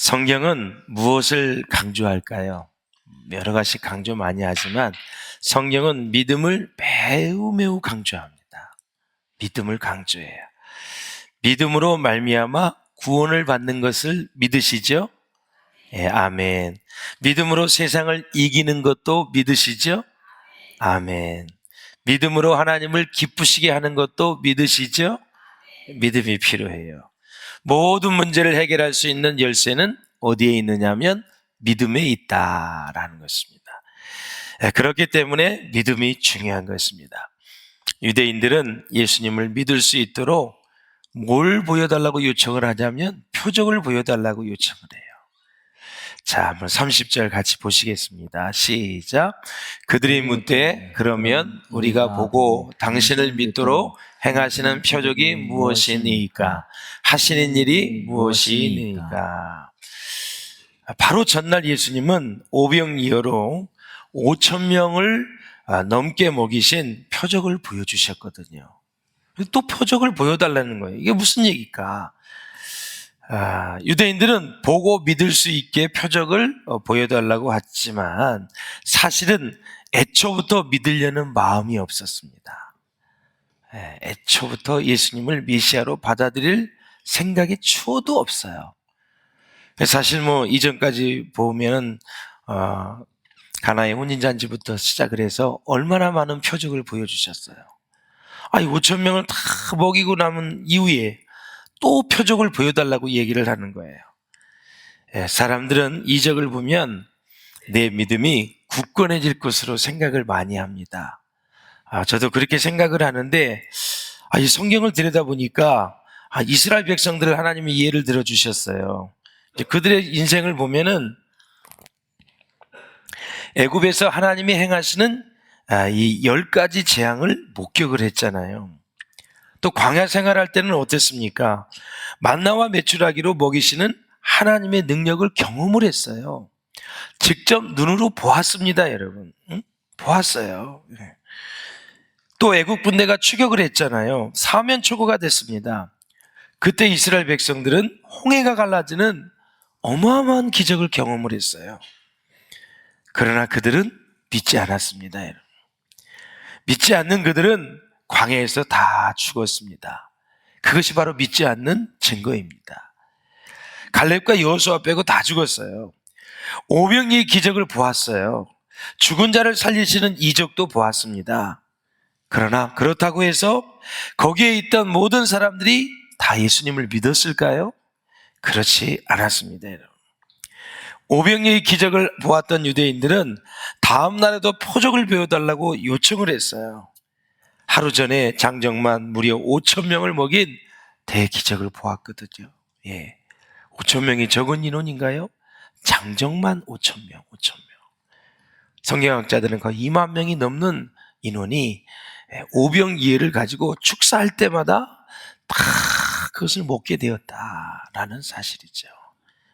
성경은 무엇을 강조할까요? 여러 가지 강조 많이 하지만 성경은 믿음을 매우 강조합니다. 믿음을 강조해요. 믿음으로 말미암아 구원을 받는 것을 믿으시죠? 예, 아멘. 믿음으로 세상을 이기는 것도 믿으시죠? 아멘. 믿음으로 하나님을 기쁘시게 하는 것도 믿으시죠? 믿음이 필요해요. 모든 문제를 해결할 수 있는 열쇠는 어디에 있느냐면 믿음에 있다라는 것입니다. 그렇기 때문에 믿음이 중요한 것입니다. 유대인들은 예수님을 믿을 수 있도록 뭘 보여달라고 요청을 하냐면 표적을 보여달라고 요청을 해요. 자, 한번 30절 같이 보시겠습니다. 시작. 그들이 묻되 그러면 우리가 보고 당신을 믿도록 행하시는 표적이 무엇이니까? 하시는 일이 무엇이니까? 바로 전날 예수님은 오병이어로 5,000명을 넘게 먹이신 표적을 보여주셨거든요. 또 표적을 보여달라는 거예요. 이게 무슨 얘기일까? 유대인들은 보고 믿을 수 있게 표적을 보여달라고 했지만 사실은 애초부터 믿으려는 마음이 없었습니다. 애초부터 예수님을 메시아로 받아들일 생각이 추호도 없어요. 사실 이전까지 보면 가나의 혼인잔치부터 시작을 해서 얼마나 많은 표적을 보여주셨어요. 5,000명을 다 먹이고 남은 이후에 또 표적을 보여달라고 얘기를 하는 거예요. 사람들은 이적을 보면 내 믿음이 굳건해질 것으로 생각을 많이 합니다. 저도 그렇게 생각을 하는데 이 성경을 들여다보니까 이스라엘 백성들을 하나님이 예를 들어주셨어요. 그들의 인생을 보면은 애굽에서 하나님이 행하시는 이 10가지 재앙을 목격을 했잖아요. 또 광야 생활할 때는 어땠습니까? 만나와 메추라기로 먹이시는 하나님의 능력을 경험을 했어요. 직접 눈으로 보았습니다, 여러분. 보았어요. 또 애국 군대가 추격을 했잖아요. 사면초거가 됐습니다. 그때 이스라엘 백성들은 홍해가 갈라지는 어마어마한 기적을 경험을 했어요. 그러나 그들은 믿지 않았습니다, 여러분. 믿지 않는 그들은 광야에서 다 죽었습니다. 그것이 바로 믿지 않는 증거입니다. 갈렙과 여호수아 빼고 다 죽었어요. 오병이의 기적을 보았어요. 죽은 자를 살리시는 이적도 보았습니다. 그러나 그렇다고 해서 거기에 있던 모든 사람들이 다 예수님을 믿었을까요? 그렇지 않았습니다, 여러분. 오병이의 기적을 보았던 유대인들은 다음 날에도 표적을 배워달라고 요청을 했어요. 하루 전에 장정만 무려 5,000명을 먹인 대기적을 보았거든요. 5,000명이 적은 인원인가요? 장정만 5,000명. 성경학자들은 거의 2만 명이 넘는 인원이 오병이어를 가지고 축사할 때마다 다 그것을 먹게 되었다라는 사실이죠.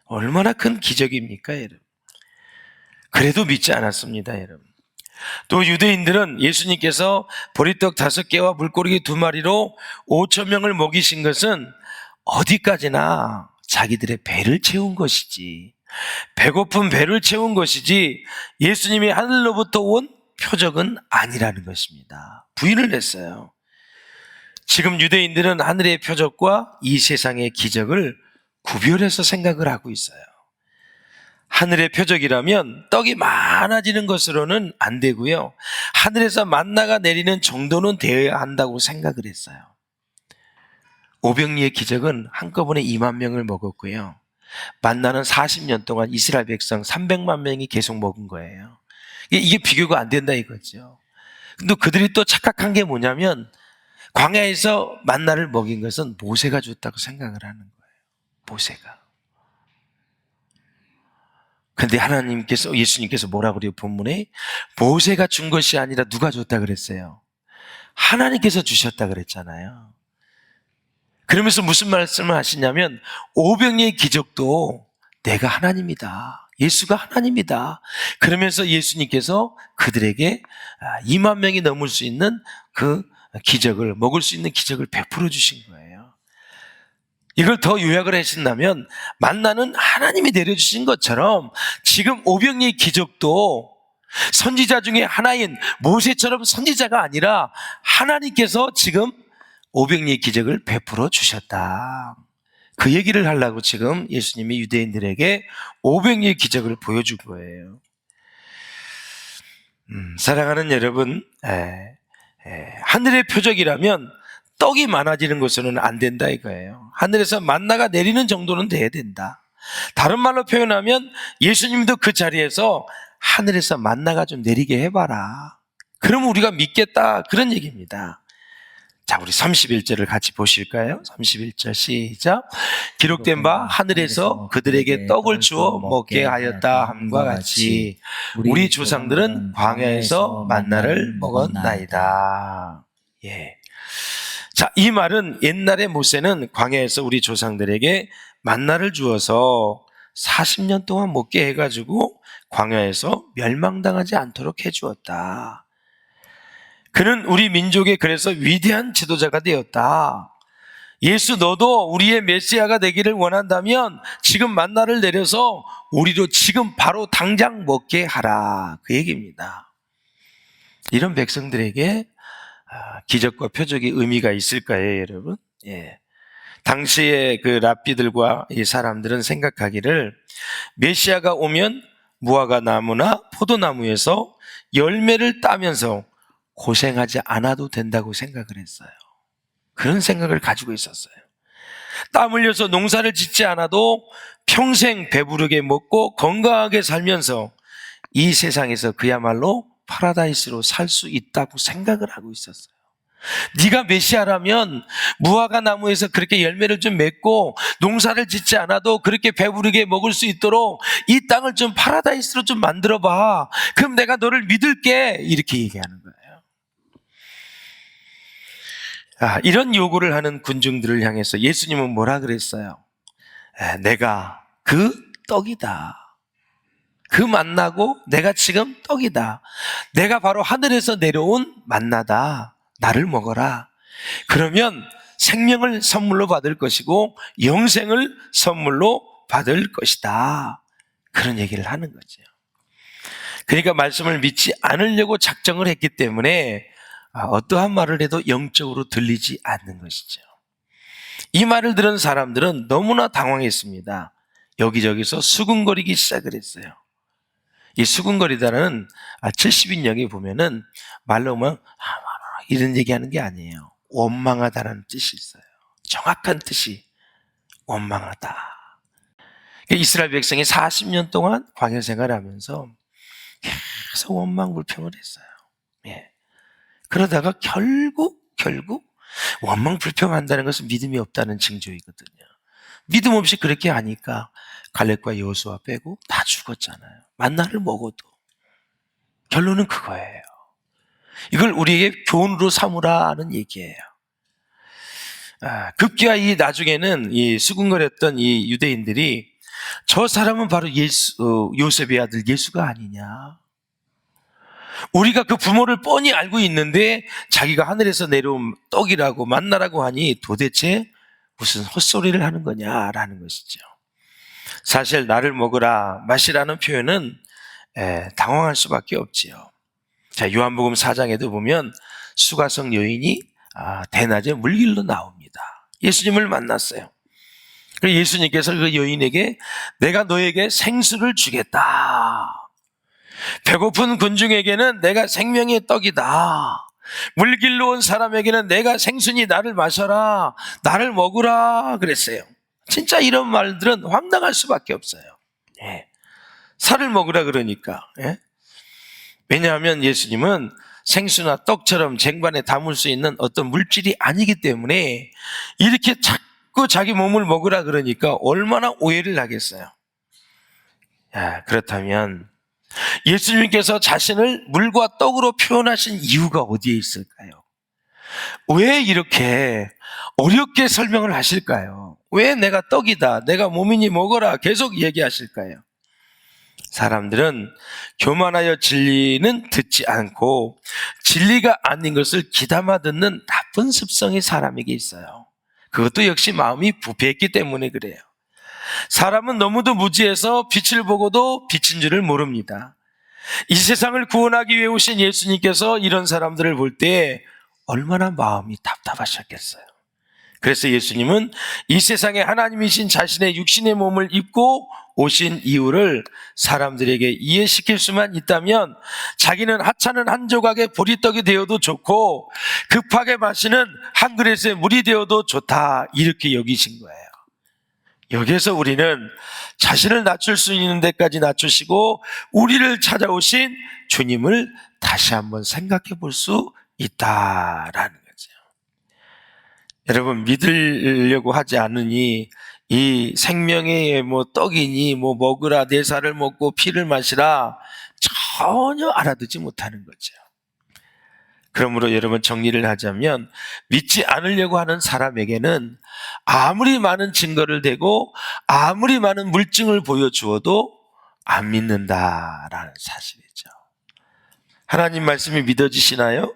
얼마나 큰 기적입니까, 여러분? 그래도 믿지 않았습니다, 여러분. 또 유대인들은 예수님께서 보리떡 5개와 물고기 2마리로 5,000명을 먹이신 것은 어디까지나 자기들의 배를 채운 것이지, 배고픈 배를 채운 것이지 예수님이 하늘로부터 온 표적은 아니라는 것입니다. 부인을 했어요. 지금 유대인들은 하늘의 표적과 이 세상의 기적을 구별해서 생각을 하고 있어요. 하늘의 표적이라면 떡이 많아지는 것으로는 안 되고요. 하늘에서 만나가 내리는 정도는 되어야 한다고 생각을 했어요. 오병이의 기적은 한꺼번에 2만 명을 먹었고요. 만나는 40년 동안 이스라엘 백성 300만 명이 계속 먹은 거예요. 이게 비교가 안 된다 이거죠. 근데 그들이 또 착각한 게 뭐냐면 광야에서 만나를 먹인 것은 모세가 줬다고 생각을 하는 거예요. 모세가. 근데 예수님께서 뭐라 그래요? 본문에 모세가 준 것이 아니라 누가 줬다 그랬어요? 하나님께서 주셨다 그랬잖아요. 그러면서 무슨 말씀을 하시냐면 오병이의 기적도 내가 하나님이다. 예수가 하나님이다. 그러면서 예수님께서 그들에게 2만 명이 넘을 수 있는 그 기적을, 먹을 수 있는 기적을 베풀어 주신 거예요. 이걸 더 요약을 하신다면 만나는 하나님이 내려주신 것처럼 지금 오병이의 기적도 선지자 중에 하나인 모세처럼 선지자가 아니라 하나님께서 지금 오병이의 기적을 베풀어 주셨다. 그 얘기를 하려고 지금 예수님이 유대인들에게 오병이의 기적을 보여준 거예요. 사랑하는 여러분, 하늘의 표적이라면 떡이 많아지는 것은 안 된다 이거예요. 하늘에서 만나가 내리는 정도는 돼야 된다. 다른 말로 표현하면 예수님도 그 자리에서 하늘에서 만나가 좀 내리게 해봐라. 그러면 우리가 믿겠다, 그런 얘기입니다. 자, 우리 31절을 같이 보실까요? 31절 시작. 기록된 바 하늘에서 그들에게 떡을 주어 먹게 하였다 함과 같이 우리 조상들은 광야에서 만나를 먹었나이다. 예. 자, 이 말은 옛날에 모세는 광야에서 우리 조상들에게 만나를 주어서 40년 동안 먹게 해가지고 광야에서 멸망당하지 않도록 해주었다. 그는 우리 민족의 그래서 위대한 지도자가 되었다. 예수, 너도 우리의 메시아가 되기를 원한다면 지금 만나를 내려서 우리도 지금 바로 당장 먹게 하라, 그 얘기입니다. 이런 백성들에게 기적과 표적의 의미가 있을까요, 여러분? 예. 당시에 그 랍비들과 이 사람들은 생각하기를 메시아가 오면 무화과 나무나 포도나무에서 열매를 따면서 고생하지 않아도 된다고 생각을 했어요. 그런 생각을 가지고 있었어요. 땀 흘려서 농사를 짓지 않아도 평생 배부르게 먹고 건강하게 살면서 이 세상에서 그야말로 파라다이스로 살 수 있다고 생각을 하고 있었어요. 네가 메시아라면 무화과 나무에서 그렇게 열매를 좀 맺고 농사를 짓지 않아도 그렇게 배부르게 먹을 수 있도록 이 땅을 좀 파라다이스로 좀 만들어봐. 그럼 내가 너를 믿을게. 이렇게 얘기하는 거예요. 이런 요구를 하는 군중들을 향해서 예수님은 뭐라 그랬어요? 내가 그 떡이다. 그 만나고 내가 지금 떡이다. 내가 바로 하늘에서 내려온 만나다. 나를 먹어라. 그러면 생명을 선물로 받을 것이고 영생을 선물로 받을 것이다. 그런 얘기를 하는 거죠. 그러니까 말씀을 믿지 않으려고 작정을 했기 때문에 어떠한 말을 해도 영적으로 들리지 않는 것이죠. 이 말을 들은 사람들은 너무나 당황했습니다. 여기저기서 수군거리기 시작을 했어요. 이 수군거리다는 70인역에 보면은 말로 하면 이런 얘기하는 게 아니에요. 원망하다라는 뜻이 있어요. 정확한 뜻이 원망하다. 이스라엘 백성이 40년 동안 광야 생활하면서 계속 원망불평을 했어요. 예. 그러다가 결국 원망불평한다는 것은 믿음이 없다는 징조이거든요. 믿음 없이 그렇게 하니까 갈렙과 여호수아 빼고 다 죽었잖아요. 만나를 먹어도. 결론은 그거예요. 이걸 우리에게 교훈으로 삼으라는 얘기예요. 급기야 이 나중에는 이 수군거렸던 이 유대인들이 저 사람은 바로 요셉의 아들 예수가 아니냐. 우리가 그 부모를 뻔히 알고 있는데 자기가 하늘에서 내려온 떡이라고 만나라고 하니 도대체 무슨 헛소리를 하는 거냐라는 것이죠. 사실 나를 먹으라 마시라는 표현은 당황할 수밖에 없지요. 자, 요한복음 4장에도 보면 수가성 여인이 대낮에 물길로 나옵니다. 예수님을 만났어요. 그래서 예수님께서 그 여인에게 내가 너에게 생수를 주겠다. 배고픈 군중에게는 내가 생명의 떡이다. 물길로 온 사람에게는 내가 생수니 나를 마셔라. 나를 먹으라 그랬어요. 진짜 이런 말들은 황당할 수밖에 없어요. 예. 살을 먹으라 그러니까. 예? 왜냐하면 예수님은 생수나 떡처럼 쟁반에 담을 수 있는 어떤 물질이 아니기 때문에 이렇게 자꾸 자기 몸을 먹으라 그러니까 얼마나 오해를 하겠어요. 그렇다면 예수님께서 자신을 물과 떡으로 표현하신 이유가 어디에 있을까요? 왜 이렇게 어렵게 설명을 하실까요? 왜 내가 떡이다, 내가 몸이니 먹어라 계속 얘기하실까요? 사람들은 교만하여 진리는 듣지 않고 진리가 아닌 것을 귀담아 듣는 나쁜 습성이 사람에게 있어요. 그것도 역시 마음이 부패했기 때문에 그래요. 사람은 너무도 무지해서 빛을 보고도 빛인 줄을 모릅니다. 이 세상을 구원하기 위해 오신 예수님께서 이런 사람들을 볼 때 얼마나 마음이 답답하셨겠어요. 그래서 예수님은 이 세상에 하나님이신 자신의 육신의 몸을 입고 오신 이유를 사람들에게 이해시킬 수만 있다면 자기는 하찮은 한 조각의 보리떡이 되어도 좋고 급하게 마시는 한 그릇의 물이 되어도 좋다, 이렇게 여기신 거예요. 여기에서 우리는 자신을 낮출 수 있는 데까지 낮추시고 우리를 찾아오신 주님을 다시 한번 생각해 볼 수 있다라는 거죠. 여러분, 믿으려고 하지 않으니 이 생명의 떡이니 먹으라, 내 살을 먹고 피를 마시라 전혀 알아듣지 못하는 거죠. 그러므로 여러분, 정리를 하자면 믿지 않으려고 하는 사람에게는 아무리 많은 증거를 대고 아무리 많은 물증을 보여주어도 안 믿는다라는 사실이죠. 하나님 말씀이 믿어지시나요?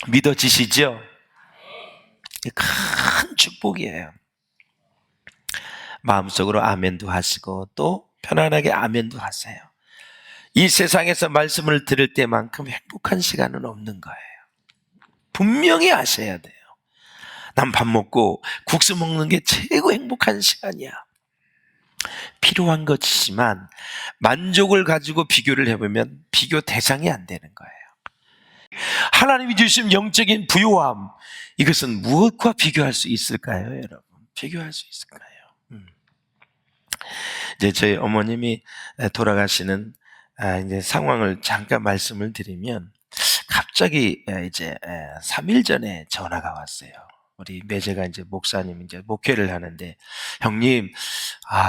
믿어지시죠? 큰 축복이에요. 마음속으로 아멘도 하시고 또 편안하게 아멘도 하세요. 이 세상에서 말씀을 들을 때만큼 행복한 시간은 없는 거예요. 분명히 아셔야 돼요. 난 밥 먹고 국수 먹는 게 최고 행복한 시간이야. 필요한 것이지만 만족을 가지고 비교를 해보면 비교 대상이 안 되는 거예요. 하나님이 주신 영적인 부요함, 이것은 무엇과 비교할 수 있을까요, 여러분? 비교할 수 있을까요? 이제 저희 어머님이 돌아가시는 이제 상황을 잠깐 말씀을 드리면, 갑자기 이제 3일 전에 전화가 왔어요. 우리 매제가 이제 목사님 이제 목회를 하는데, 형님,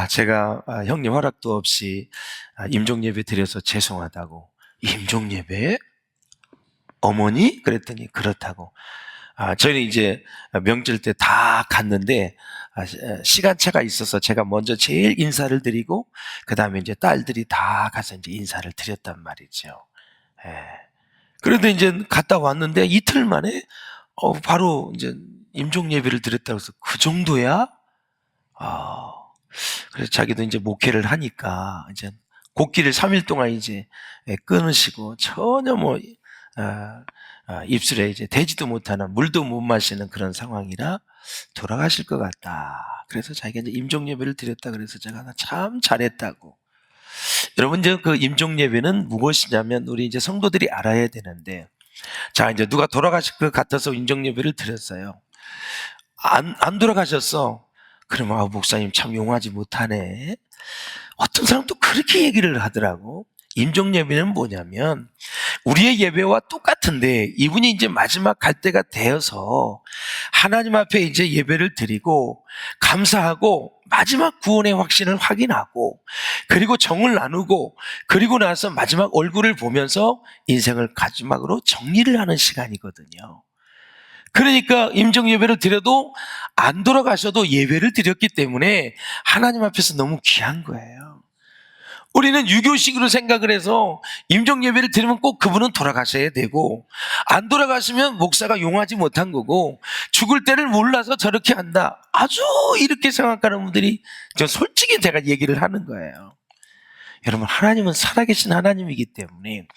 제가 형님 허락도 없이 임종 예배 드려서 죄송하다고. 임종 예배? 어머니? 그랬더니 그렇다고. 저희는 이제 명절 때 다 갔는데 시간차가 있어서 제가 먼저 제일 인사를 드리고 그 다음에 이제 딸들이 다 가서 이제 인사를 드렸단 말이죠. 그런데 이제 갔다 왔는데 이틀 만에 바로 이제 임종 예배를 드렸다고 해서 그 정도야? 그래서 자기도 이제 목회를 하니까 이제 곡기를 3일 동안 이제 끊으시고 전혀 입술에 이제 대지도 못하는 물도 못 마시는 그런 상황이라 돌아가실 것 같다. 그래서 자기가 이제 임종 예배를 드렸다 그래서 제가 참 잘했다고. 여러분, 이제 그 임종 예배는 무엇이냐면 우리 이제 성도들이 알아야 되는데, 자, 이제 누가 돌아가실 것 같아서 임종 예배를 드렸어요. 안 돌아가셨어. 그러면 목사님 참 용하지 못하네. 어떤 사람도 그렇게 얘기를 하더라고. 임종 예배는 뭐냐면 우리의 예배와 똑같은데 이분이 이제 마지막 갈 때가 되어서 하나님 앞에 이제 예배를 드리고 감사하고 마지막 구원의 확신을 확인하고 그리고 정을 나누고 그리고 나서 마지막 얼굴을 보면서 인생을 마지막으로 정리를 하는 시간이거든요. 그러니까 임종 예배를 드려도 안 돌아가셔도 예배를 드렸기 때문에 하나님 앞에서 너무 귀한 거예요. 우리는 유교식으로 생각을 해서 임종 예배를 드리면 꼭 그분은 돌아가셔야 되고 안 돌아가시면 목사가 용하지 못한 거고 죽을 때를 몰라서 저렇게 한다. 아주 이렇게 생각하는 분들이 솔직히 제가 얘기를 하는 거예요. 여러분, 하나님은 살아계신 하나님이기 때문에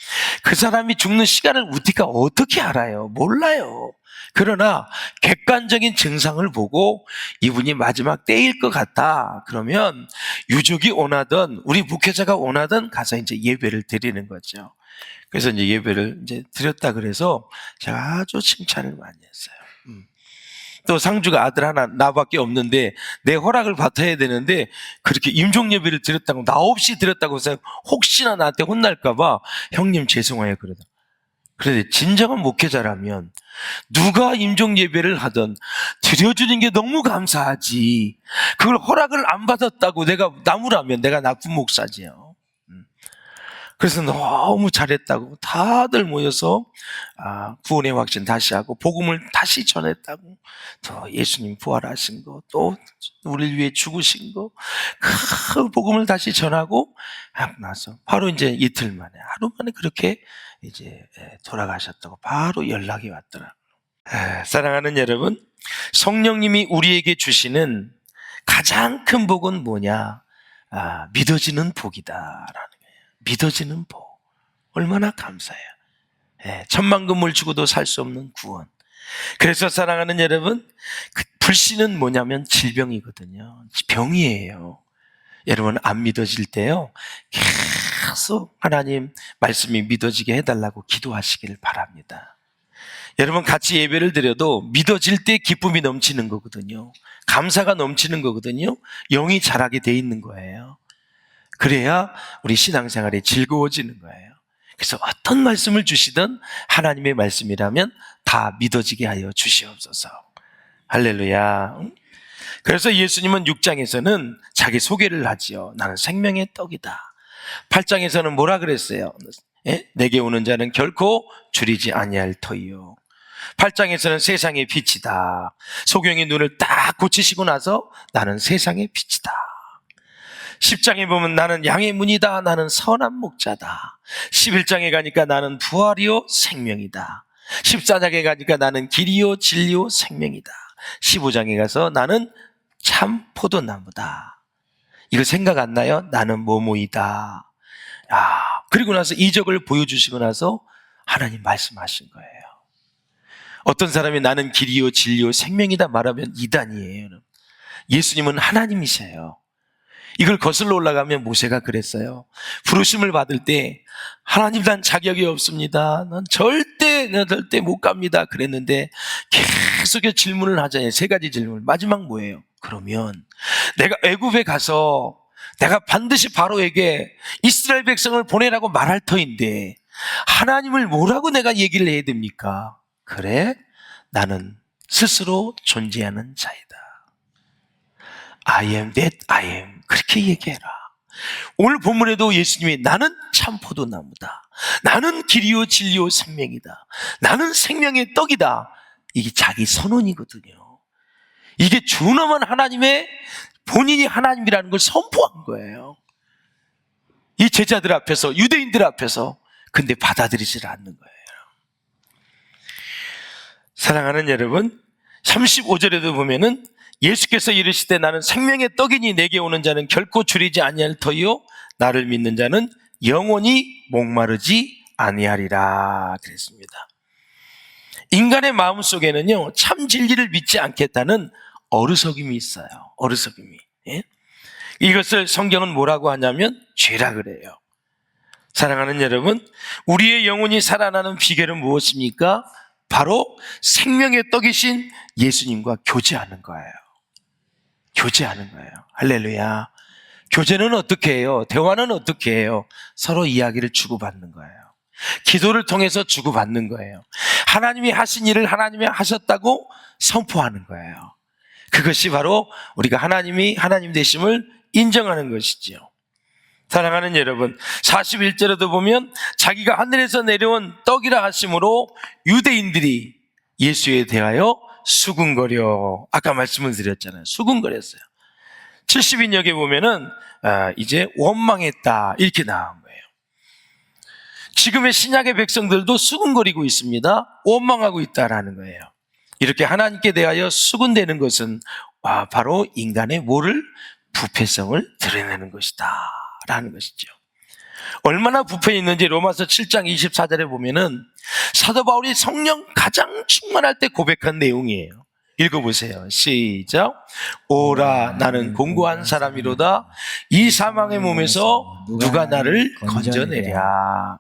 그 사람이 죽는 시간을 우리가 어떻게 알아요? 몰라요. 그러나 객관적인 증상을 보고 이분이 마지막 때일 것 같다. 그러면 유족이 원하든 우리 목회자가 원하든 가서 이제 예배를 드리는 거죠. 그래서 이제 예배를 이제 드렸다 그래서 제가 아주 칭찬을 많이 했어요. 또 상주가 아들 하나 나밖에 없는데 내 허락을 받아야 되는데 그렇게 임종 예배를 드렸다고 나 없이 드렸다고 해서 혹시나 나한테 혼날까봐 형님 죄송해요 그러다. 그런데 진정한 목회자라면 누가 임종 예배를 하든 드려주는 게 너무 감사하지. 그걸 허락을 안 받았다고 내가 나무라면 내가 나쁜 목사지요. 그래서 너무 잘했다고 다들 모여서 구원의 확신 다시 하고 복음을 다시 전했다고, 또 예수님 부활하신 거, 또 우리를 위해 죽으신 거, 그 복음을 다시 전하고 하고 나서 바로 이제 이틀 만에, 하루 만에 그렇게 이제 돌아가셨다고 바로 연락이 왔더라고요. 사랑하는 여러분, 성령님이 우리에게 주시는 가장 큰 복은 뭐냐? 믿어지는 복이다라는 거예요. 믿어지는 복. 얼마나 감사해요. 천만금을 주고도 살 수 없는 구원. 그래서 사랑하는 여러분, 그 불신은 뭐냐면 질병이거든요. 병이에요. 여러분, 안 믿어질 때요, 계속 하나님 말씀이 믿어지게 해달라고 기도하시기를 바랍니다. 여러분, 같이 예배를 드려도 믿어질 때 기쁨이 넘치는 거거든요. 감사가 넘치는 거거든요. 영이 자라게 돼 있는 거예요. 그래야 우리 신앙생활이 즐거워지는 거예요. 그래서 어떤 말씀을 주시든 하나님의 말씀이라면 다 믿어지게 하여 주시옵소서. 할렐루야. 그래서 예수님은 6장에서는 자기 소개를 하지요. 나는 생명의 떡이다. 8장에서는 뭐라 그랬어요? 내게 오는 자는 결코 줄이지 아니할 터이요. 8장에서는 세상의 빛이다. 소경의 눈을 딱 고치시고 나서 나는 세상의 빛이다. 10장에 보면 나는 양의 문이다. 나는 선한 목자다. 11장에 가니까 나는 부활이요 생명이다. 14장에 가니까 나는 길이요 진리요 생명이다. 15장에 가서 나는 참 포도나무다. 이거 생각 안 나요? 나는 뭐뭐이다. 그리고 나서 이적을 보여주시고 나서 하나님 말씀하신 거예요. 어떤 사람이 나는 길이요 진리요 생명이다 말하면 이단이에요. 예수님은 하나님이세요. 이걸 거슬러 올라가면 모세가 그랬어요. 부르심을 받을 때 하나님, 난 자격이 없습니다. 난 절대 못 갑니다. 그랬는데 계속 질문을 하잖아요. 3가지 질문. 마지막 뭐예요? 그러면 내가 애굽에 가서 내가 반드시 바로에게 이스라엘 백성을 보내라고 말할 터인데 하나님을 뭐라고 내가 얘기를 해야 됩니까? 그래, 나는 스스로 존재하는 자이다. I am that I am. 그렇게 얘기해라. 오늘 본문에도 예수님이 나는 참 포도나무다. 나는 길이요 진리요 생명이다. 나는 생명의 떡이다. 이게 자기 선언이거든요. 이게 준엄한 하나님의, 본인이 하나님이라는 걸 선포한 거예요. 이 제자들 앞에서, 유대인들 앞에서. 근데 받아들이질 않는 거예요. 사랑하는 여러분, 35절에도 보면은 예수께서 이르시되 나는 생명의 떡이니 내게 오는 자는 결코 줄이지 아니할 터이요 나를 믿는 자는 영원히 목마르지 아니하리라 그랬습니다. 인간의 마음속에는요, 참 진리를 믿지 않겠다는 어리석임이 있어요. 어리석임이. 이것을 성경은 뭐라고 하냐면 죄라 그래요. 사랑하는 여러분, 우리의 영혼이 살아나는 비결은 무엇입니까? 바로 생명의 떡이신 예수님과 교제하는 거예요. 교제하는 거예요. 할렐루야. 교제는 어떻게 해요? 대화는 어떻게 해요? 서로 이야기를 주고받는 거예요. 기도를 통해서 주고받는 거예요. 하나님이 하신 일을 하나님이 하셨다고 선포하는 거예요. 그것이 바로 우리가 하나님이 하나님 되심을 인정하는 것이지요. 사랑하는 여러분, 41절에도 보면 자기가 하늘에서 내려온 떡이라 하심으로 유대인들이 예수에 대하여 수군거려, 아까 말씀을 드렸잖아요. 수군거렸어요. 70인역에 보면은 이제 원망했다 이렇게 나온 거예요. 지금의 신약의 백성들도 수군거리고 있습니다. 원망하고 있다라는 거예요. 이렇게 하나님께 대하여 수군대는 것은 바로 인간의 뭐를? 부패성을 드러내는 것이다 라는 것이죠. 얼마나 부패해 있는지 로마서 7장 24절에 보면은 사도 바울이 성령 가장 충만할 때 고백한 내용이에요. 읽어보세요. 시작. 오라 나는 공고한 사람이로다. 이 사망의 몸에서 누가 나를 건져내랴.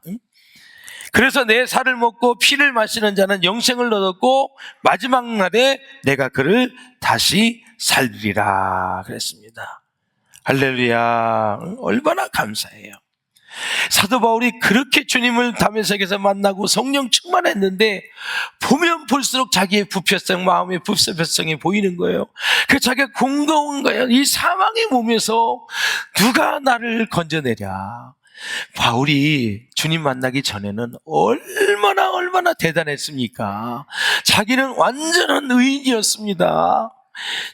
그래서 내 살을 먹고 피를 마시는 자는 영생을 얻었고 마지막 날에 내가 그를 다시 살리리라 그랬습니다. 할렐루야. 얼마나 감사해요. 사도 바울이 그렇게 주님을 다메섹에서 만나고 성령 충만했는데 보면 볼수록 자기의 부패성, 마음의 부패성이 보이는 거예요. 그래서 자기가 공고한 거예요. 이 사망의 몸에서 누가 나를 건져내랴. 바울이 주님 만나기 전에는 얼마나 대단했습니까? 자기는 완전한 의인이었습니다.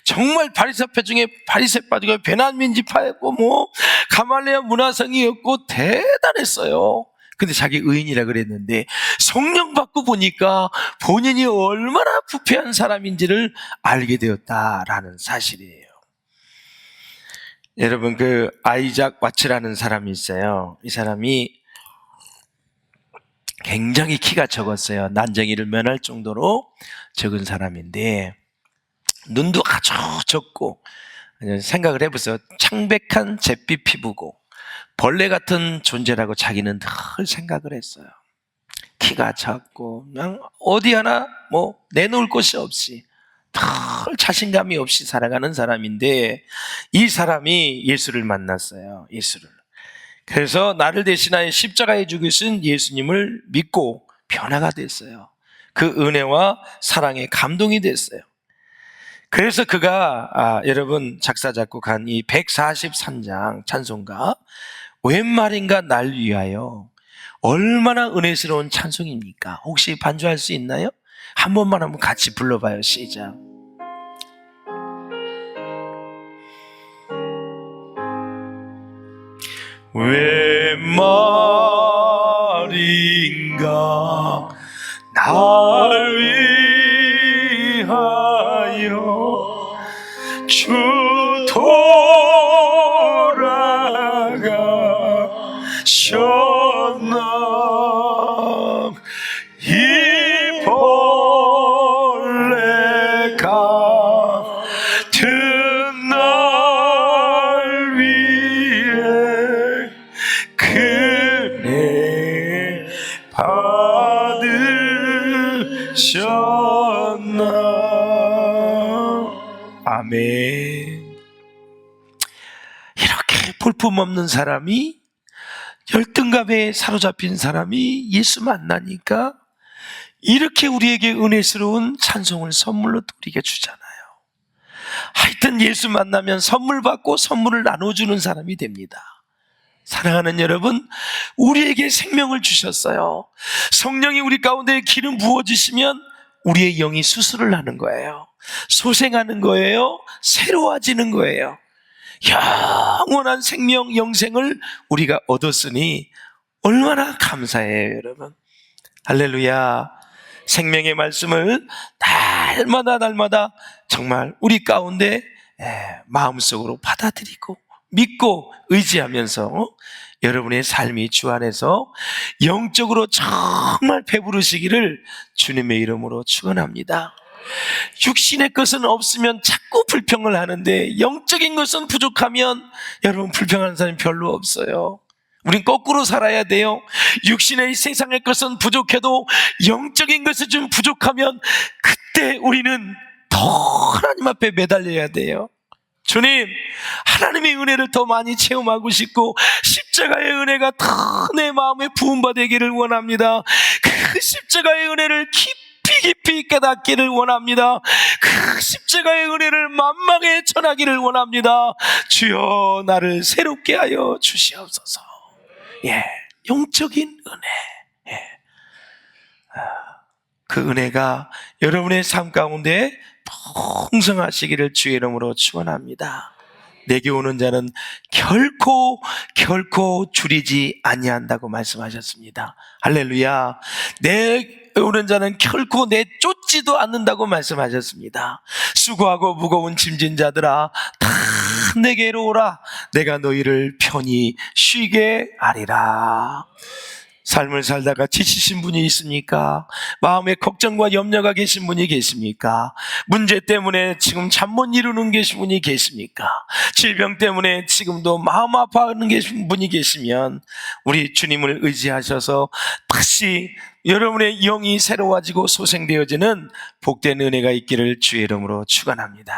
정말 바리새파 중에 바리새파 중에 베냐민지파였고 가말리엘 문화생이었고 대단했어요. 근데 자기 의인이라 그랬는데 성령 받고 보니까 본인이 얼마나 부패한 사람인지를 알게 되었다라는 사실이에요. 여러분, 아이작 와츠라는 사람이 있어요. 이 사람이 굉장히 키가 적었어요. 난쟁이를 면할 정도로 적은 사람인데 눈도 아주 적고, 생각을 해보세요. 창백한 잿빛 피부고 벌레 같은 존재라고 자기는 늘 생각을 했어요. 키가 작고 그냥 어디 하나 내놓을 곳이 없이 늘 자신감이 없이 살아가는 사람인데, 이 사람이 예수를 만났어요. 예수를. 그래서 나를 대신하여 십자가에 죽으신 예수님을 믿고 변화가 됐어요. 그 은혜와 사랑에 감동이 됐어요. 그래서 그가 여러분 작사 작곡한 이 143장 찬송가 웬 말인가 날 위하여, 얼마나 은혜스러운 찬송입니까? 혹시 반주할 수 있나요? 한 번만 한번 같이 불러봐요. 시작. 웬 말인가 날 위하여 주 돌아가셨나, 이 벌레 같은 날 위해 그네 받으셨나. 아멘. 이렇게 볼품없는 사람이, 열등감에 사로잡힌 사람이 예수 만나니까 이렇게 우리에게 은혜스러운 찬송을 선물로 우리에게 주잖아요. 하여튼 예수 만나면 선물 받고 선물을 나눠주는 사람이 됩니다. 사랑하는 여러분, 우리에게 생명을 주셨어요. 성령이 우리 가운데 기름 부어주시면 우리의 영이 수술을 하는 거예요. 소생하는 거예요. 새로워지는 거예요. 영원한 생명, 영생을 우리가 얻었으니 얼마나 감사해요, 여러분. 할렐루야. 생명의 말씀을 날마다 정말 우리 가운데 마음속으로 받아들이고 믿고 의지하면서 여러분의 삶이 주 안에서 영적으로 정말 배부르시기를 주님의 이름으로 축원합니다. 육신의 것은 없으면 자꾸 불평을 하는데 영적인 것은 부족하면 여러분 불평하는 사람이 별로 없어요. 우린 거꾸로 살아야 돼요. 육신의 세상의 것은 부족해도 영적인 것이 좀 부족하면 그때 우리는 더 하나님 앞에 매달려야 돼요. 주님, 하나님의 은혜를 더 많이 체험하고 싶고 십자가의 은혜가 더 내 마음에 부음받기를 원합니다. 그 십자가의 은혜를 깊이 깨닫기를 원합니다. 그 십자가의 은혜를 만방에 전하기를 원합니다. 주여, 나를 새롭게 하여 주시옵소서. 영적인 은혜, 그 은혜가 여러분의 삶 가운데 풍성하시기를 주의 이름으로 축원합니다. 내게 오는 자는 결코 줄이지 아니한다고 말씀하셨습니다. 할렐루야. 내 오는 자는 결코 내쫓지도 않는다고 말씀하셨습니다. 수고하고 무거운 짐진 자들아, 다 내게로 오라. 내가 너희를 편히 쉬게 하리라. 삶을 살다가 지치신 분이 있습니까? 마음에 걱정과 염려가 계신 분이 계십니까? 문제 때문에 지금 잠 못 이루는 계신 분이 계십니까? 질병 때문에 지금도 마음 아파하는 분이 계시면 우리 주님을 의지하셔서 다시 여러분의 영이 새로워지고 소생되어지는 복된 은혜가 있기를 주의 이름으로 축원합니다.